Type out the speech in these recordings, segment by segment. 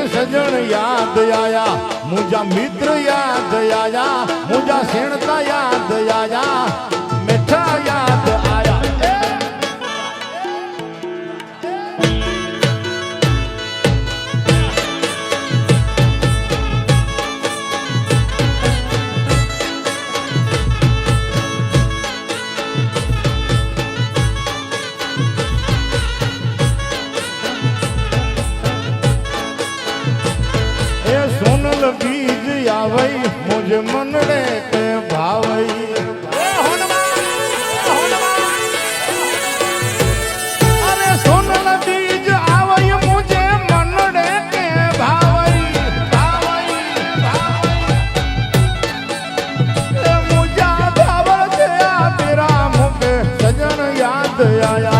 सजन याद आया, मुझा मित्र याद आया, मुझा सेणता याद आया, मिठा याद आया। बीज आवई मुझे मनड़े के भावई, अरे सोनल बीज आवई मुझे मनड़े के भावई, भावई भावई मुझा भाव दया तेरा मुझे सजन याद आया।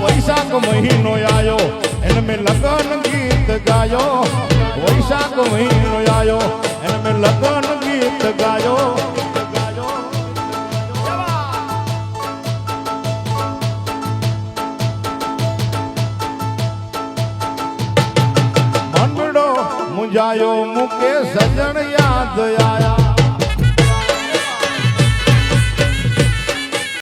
वैशाख महीनो आयो इनमें लगन गीत गायो, वैशाख महीनो आयो इनमें लगन गीत गायो। मनड़ो मुझायो मुके सजन याद आया।